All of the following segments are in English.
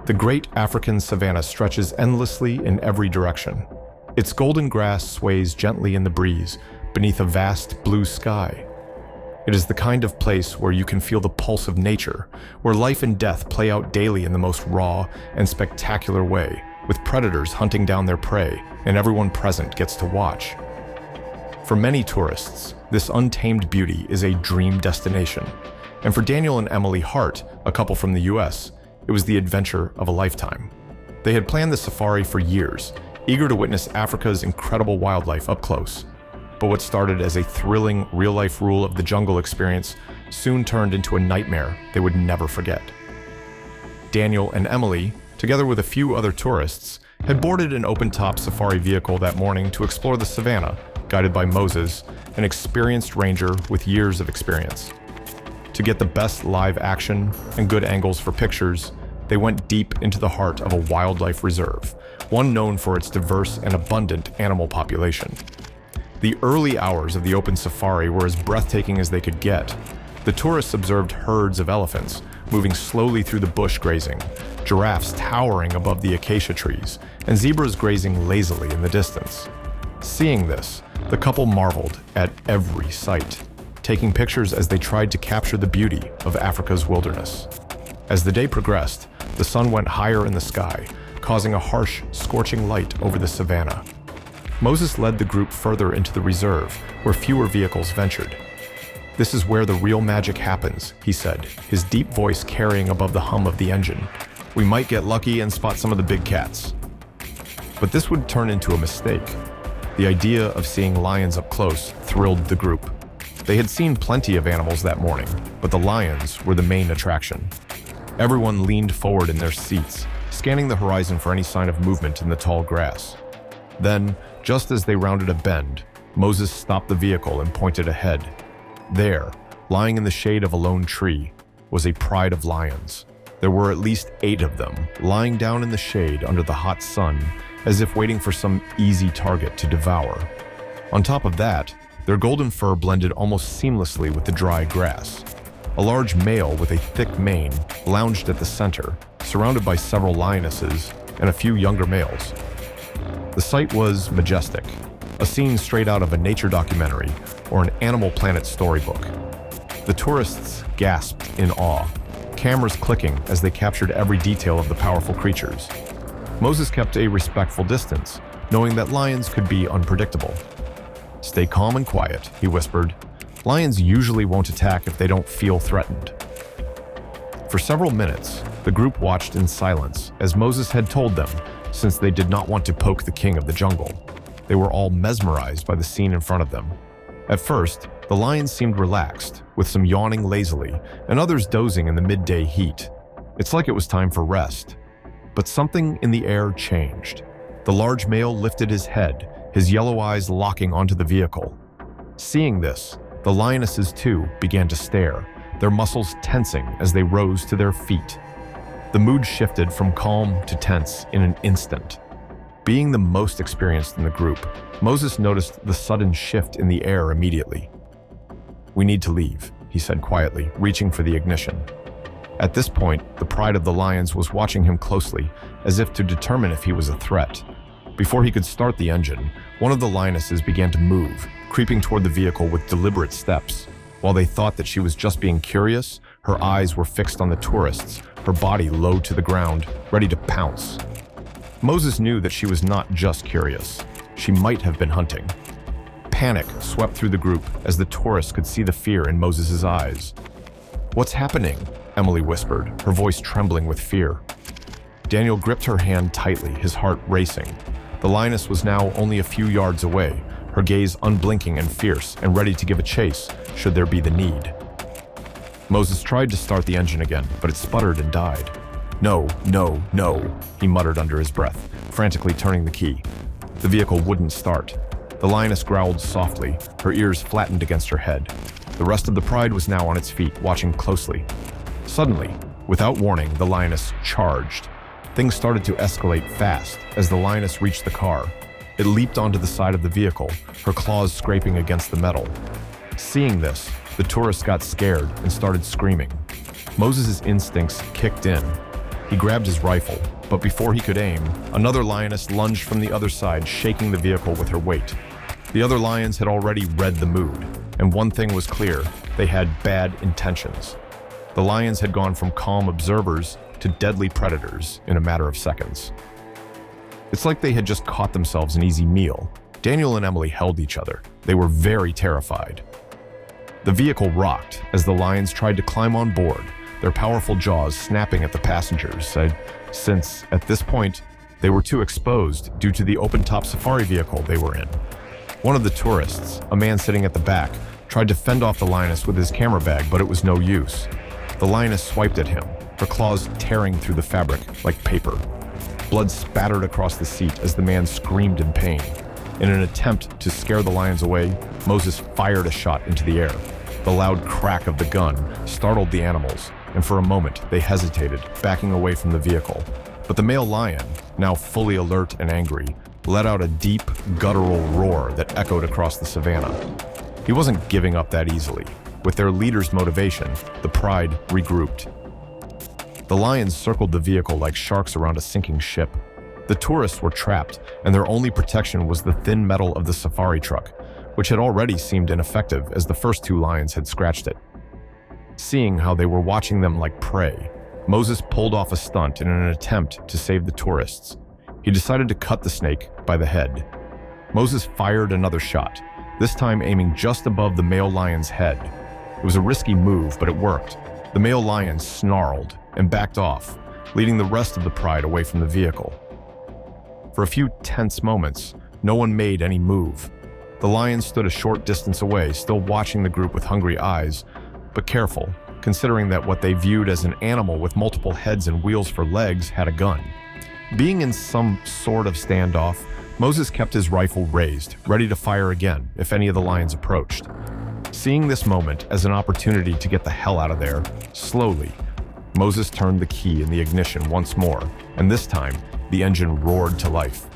The great African savanna stretches endlessly in every direction. Its golden grass sways gently in the breeze beneath a vast blue sky. It is the kind of place where you can feel the pulse of nature, where life and death play out daily in the most raw and spectacular way, with predators hunting down their prey, and everyone present gets to watch. For many tourists, this untamed beauty is a dream destination. And for Daniel and Emily Hart, a couple from the US, it was the adventure of a lifetime. They had planned the safari for years, eager to witness Africa's incredible wildlife up close. But what started as a thrilling, real-life rule of the jungle experience soon turned into a nightmare they would never forget. Daniel and Emily, together with a few other tourists, had boarded an open-top safari vehicle that morning to explore the savannah, guided by Moses, an experienced ranger with years of experience. To get the best live action and good angles for pictures, they went deep into the heart of a wildlife reserve, one known for its diverse and abundant animal population. The early hours of the open safari were as breathtaking as they could get. The tourists observed herds of elephants moving slowly through the bush grazing, giraffes towering above the acacia trees, and zebras grazing lazily in the distance. Seeing this, the couple marveled at every sight, taking pictures as they tried to capture the beauty of Africa's wilderness. As the day progressed, the sun went higher in the sky, causing a harsh, scorching light over the savannah. Moses led the group further into the reserve, where fewer vehicles ventured. "This is where the real magic happens," he said, his deep voice carrying above the hum of the engine. "We might get lucky and spot some of the big cats." But this would turn into a mistake. The idea of seeing lions up close thrilled the group. They had seen plenty of animals that morning, but the lions were the main attraction. Everyone leaned forward in their seats, scanning the horizon for any sign of movement in the tall grass. Then, just as they rounded a bend, Moses stopped the vehicle and pointed ahead. There, lying in the shade of a lone tree, was a pride of lions. There were at least 8 of them, lying down in the shade under the hot sun, as if waiting for some easy target to devour. On top of that, their golden fur blended almost seamlessly with the dry grass. A large male with a thick mane lounged at the center, surrounded by several lionesses and a few younger males. The sight was majestic, a scene straight out of a nature documentary or an Animal Planet storybook. The tourists gasped in awe, cameras clicking as they captured every detail of the powerful creatures. Moses kept a respectful distance, knowing that lions could be unpredictable. "Stay calm and quiet," he whispered. "Lions usually won't attack if they don't feel threatened." For several minutes, the group watched in silence, as Moses had told them, since they did not want to poke the king of the jungle. They were all mesmerized by the scene in front of them. At first, the lions seemed relaxed, with some yawning lazily, and others dozing in the midday heat. It's like it was time for rest. But something in the air changed. The large male lifted his head, his yellow eyes locking onto the vehicle. Seeing this, the lionesses too began to stare, their muscles tensing as they rose to their feet. The mood shifted from calm to tense in an instant. Being the most experienced in the group, Moses noticed the sudden shift in the air immediately. "We need to leave," he said quietly, reaching for the ignition. At this point, the pride of the lions was watching him closely, as if to determine if he was a threat. Before he could start the engine, one of the lionesses began to move, creeping toward the vehicle with deliberate steps. While they thought that she was just being curious, her eyes were fixed on the tourists, her body low to the ground, ready to pounce. Moses knew that she was not just curious. She might have been hunting. Panic swept through the group as the tourists could see the fear in Moses' eyes. "What's happening?" Emily whispered, her voice trembling with fear. Daniel gripped her hand tightly, his heart racing. The lioness was now only a few yards away, her gaze unblinking and fierce, and ready to give a chase should there be the need. Moses tried to start the engine again, but it sputtered and died. "No, no, no," he muttered under his breath, frantically turning the key. The vehicle wouldn't start. The lioness growled softly, her ears flattened against her head. The rest of the pride was now on its feet, watching closely. Suddenly, without warning, the lioness charged. Things started to escalate fast as the lioness reached the car. It leaped onto the side of the vehicle, her claws scraping against the metal. Seeing this, the tourists got scared and started screaming. Moses' instincts kicked in. He grabbed his rifle, but before he could aim, another lioness lunged from the other side, shaking the vehicle with her weight. The other lions had already read the mood, and one thing was clear: they had bad intentions. The lions had gone from calm observers to deadly predators in a matter of seconds. It's like they had just caught themselves an easy meal. Daniel and Emily held each other. They were very terrified. The vehicle rocked as the lions tried to climb on board, their powerful jaws snapping at the passengers, since, at this point, they were too exposed due to the open-top safari vehicle they were in. One of the tourists, a man sitting at the back, tried to fend off the lioness with his camera bag, but it was no use. The lioness swiped at him, her claws tearing through the fabric like paper. Blood spattered across the seat as the man screamed in pain. In an attempt to scare the lions away, Moses fired a shot into the air. The loud crack of the gun startled the animals, and for a moment they hesitated, backing away from the vehicle. But the male lion, now fully alert and angry, let out a deep, guttural roar that echoed across the savannah. He wasn't giving up that easily. With their leader's motivation, the pride regrouped. The lions circled the vehicle like sharks around a sinking ship. The tourists were trapped, and their only protection was the thin metal of the safari truck, which had already seemed ineffective as the first two lions had scratched it. Seeing how they were watching them like prey, Moses pulled off a stunt in an attempt to save the tourists. He decided to cut the snake by the head. Moses fired another shot, this time aiming just above the male lion's head. It was a risky move, but it worked. The male lion snarled and backed off, leading the rest of the pride away from the vehicle. For a few tense moments, no one made any move. The lions stood a short distance away, still watching the group with hungry eyes, but careful, considering that what they viewed as an animal with multiple heads and wheels for legs had a gun. Being in some sort of standoff, Moses kept his rifle raised, ready to fire again if any of the lions approached. Seeing this moment as an opportunity to get the hell out of there, slowly, Moses turned the key in the ignition once more, and this time, the engine roared to life.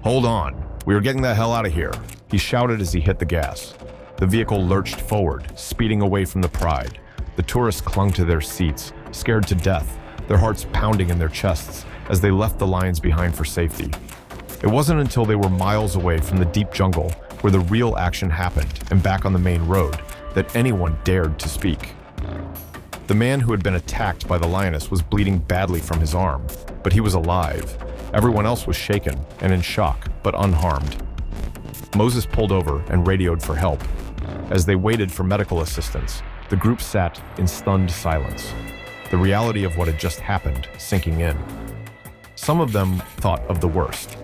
"Hold on, we are getting the hell out of here," he shouted as he hit the gas. The vehicle lurched forward, speeding away from the pride. The tourists clung to their seats, scared to death, their hearts pounding in their chests as they left the lions behind for safety. It wasn't until they were miles away from the deep jungle where the real action happened and back on the main road that anyone dared to speak. The man who had been attacked by the lioness was bleeding badly from his arm, but he was alive. Everyone else was shaken and in shock, but unharmed. Moses pulled over and radioed for help. As they waited for medical assistance, the group sat in stunned silence, the reality of what had just happened sinking in. Some of them thought of the worst.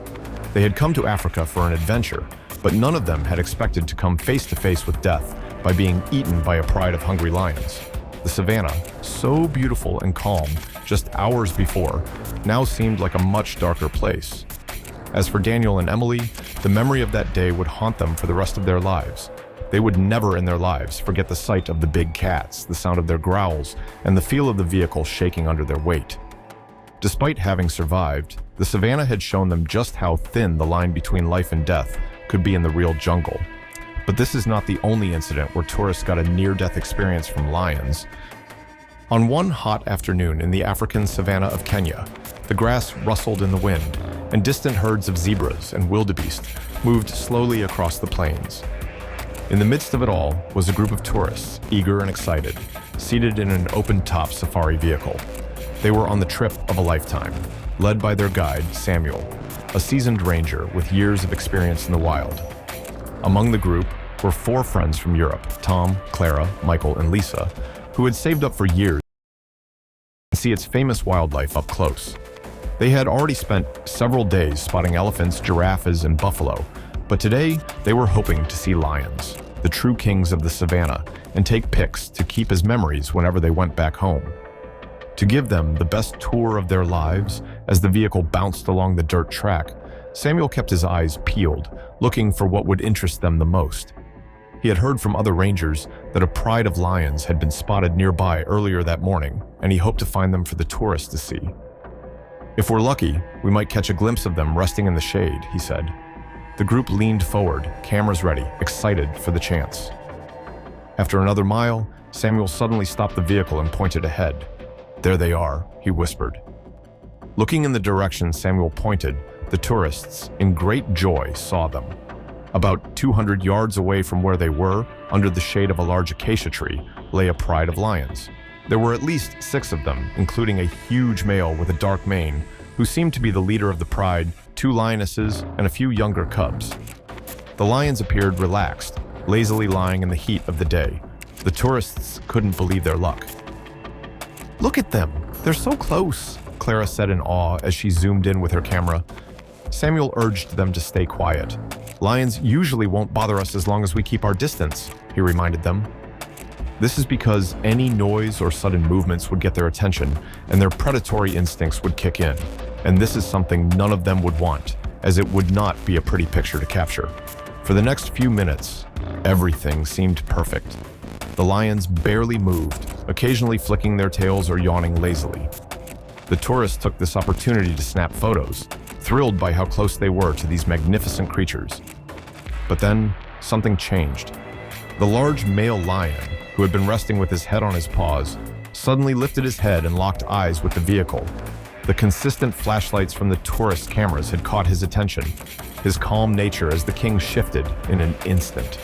They had come to Africa for an adventure, but none of them had expected to come face to face with death by being eaten by a pride of hungry lions. The savannah, so beautiful and calm just hours before, now seemed like a much darker place. As for Daniel and Emily, the memory of that day would haunt them for the rest of their lives. They would never in their lives forget the sight of the big cats, the sound of their growls, and the feel of the vehicle shaking under their weight. Despite having survived, the savannah had shown them just how thin the line between life and death could be in the real jungle. But this is not the only incident where tourists got a near-death experience from lions. On one hot afternoon in the African savannah of Kenya, the grass rustled in the wind, and distant herds of zebras and wildebeest moved slowly across the plains. In the midst of it all was a group of tourists, eager and excited, seated in an open-top safari vehicle. They were on the trip of a lifetime, led by their guide, Samuel, a seasoned ranger with years of experience in the wild. Among the group were 4 friends from Europe, Tom, Clara, Michael, and Lisa, who had saved up for years to see its famous wildlife up close. They had already spent several days spotting elephants, giraffes, and buffalo, but today they were hoping to see lions, the true kings of the savannah, and take pics to keep as memories whenever they went back home. To give them the best tour of their lives as the vehicle bounced along the dirt track, Samuel kept his eyes peeled, looking for what would interest them the most. He had heard from other rangers that a pride of lions had been spotted nearby earlier that morning, and he hoped to find them for the tourists to see. "If we're lucky, we might catch a glimpse of them resting in the shade," he said. The group leaned forward, cameras ready, excited for the chance. After another mile, Samuel suddenly stopped the vehicle and pointed ahead. "There they are," he whispered. Looking in the direction Samuel pointed, the tourists, in great joy, saw them. About 200 yards away from where they were, under the shade of a large acacia tree, lay a pride of lions. There were at least 6 of them, including a huge male with a dark mane, who seemed to be the leader of the pride, 2 lionesses, and a few younger cubs. The lions appeared relaxed, lazily lying in the heat of the day. The tourists couldn't believe their luck. "Look at them! They're so close," Clara said in awe as she zoomed in with her camera. Samuel urged them to stay quiet. "Lions usually won't bother us as long as we keep our distance," he reminded them. This is because any noise or sudden movements would get their attention, and their predatory instincts would kick in. And this is something none of them would want, as it would not be a pretty picture to capture. For the next few minutes, everything seemed perfect. The lions barely moved, occasionally flicking their tails or yawning lazily. The tourists took this opportunity to snap photos, thrilled by how close they were to these magnificent creatures. But then, something changed. The large male lion, who had been resting with his head on his paws, suddenly lifted his head and locked eyes with the vehicle. The consistent flashlights from the tourist cameras had caught his attention, his calm nature as the king shifted in an instant.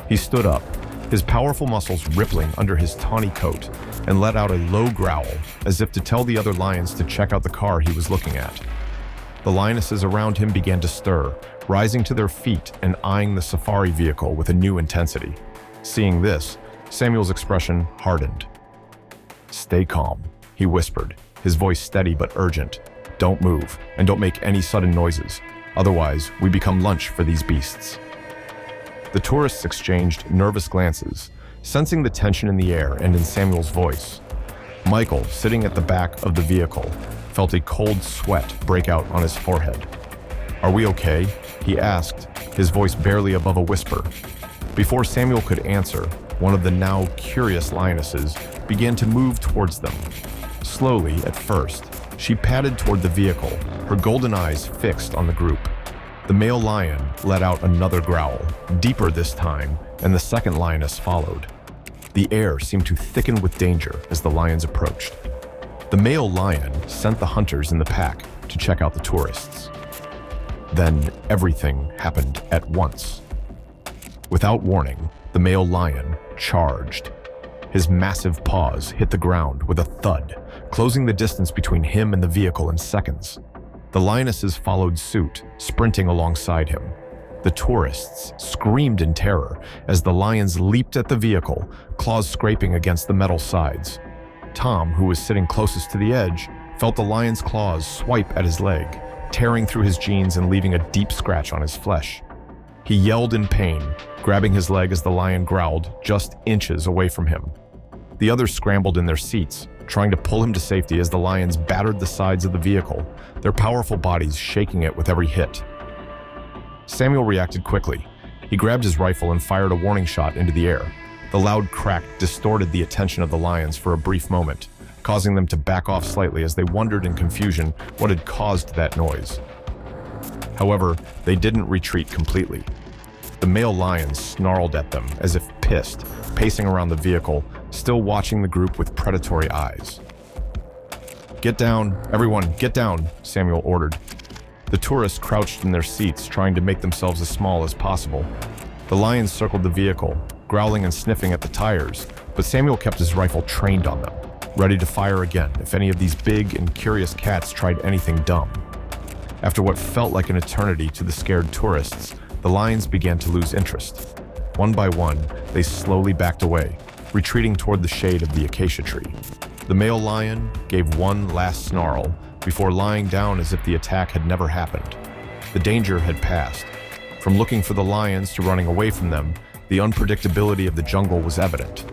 He stood up, his powerful muscles rippling under his tawny coat, and let out a low growl, as if to tell the other lions to check out the car he was looking at. The lionesses around him began to stir, rising to their feet and eyeing the safari vehicle with a new intensity. Seeing this, Samuel's expression hardened. "Stay calm," he whispered, his voice steady but urgent. "Don't move, and don't make any sudden noises. Otherwise, we become lunch for these beasts." The tourists exchanged nervous glances, sensing the tension in the air and in Samuel's voice. Michael, sitting at the back of the vehicle, felt a cold sweat break out on his forehead. "Are we okay?" he asked, his voice barely above a whisper. Before Samuel could answer, one of the now curious lionesses began to move towards them. Slowly, at first, she padded toward the vehicle, her golden eyes fixed on the group. The male lion let out another growl, deeper this time, and the second lioness followed. The air seemed to thicken with danger as the lions approached. The male lion sent the hunters in the pack to check out the tourists. Then everything happened at once. Without warning, the male lion charged. His massive paws hit the ground with a thud, closing the distance between him and the vehicle in seconds. The lionesses followed suit, sprinting alongside him. The tourists screamed in terror as the lions leaped at the vehicle, claws scraping against the metal sides. Tom, who was sitting closest to the edge, felt the lion's claws swipe at his leg, tearing through his jeans and leaving a deep scratch on his flesh. He yelled in pain, grabbing his leg as the lion growled just inches away from him. The others scrambled in their seats, trying to pull him to safety as the lions battered the sides of the vehicle, their powerful bodies shaking it with every hit. Samuel reacted quickly. He grabbed his rifle and fired a warning shot into the air. The loud crack distorted the attention of the lions for a brief moment, causing them to back off slightly as they wondered in confusion what had caused that noise. However, they didn't retreat completely. The male lion snarled at them as if pissed, pacing around the vehicle, still watching the group with predatory eyes. "Get down, everyone, get down," Samuel ordered. The tourists crouched in their seats, trying to make themselves as small as possible. The lions circled the vehicle, growling and sniffing at the tires, but Samuel kept his rifle trained on them, ready to fire again if any of these big and curious cats tried anything dumb. After what felt like an eternity to the scared tourists, the lions began to lose interest. One by one, they slowly backed away, retreating toward the shade of the acacia tree. The male lion gave one last snarl before lying down as if the attack had never happened. The danger had passed. From looking for the lions to running away from them, the unpredictability of the jungle was evident.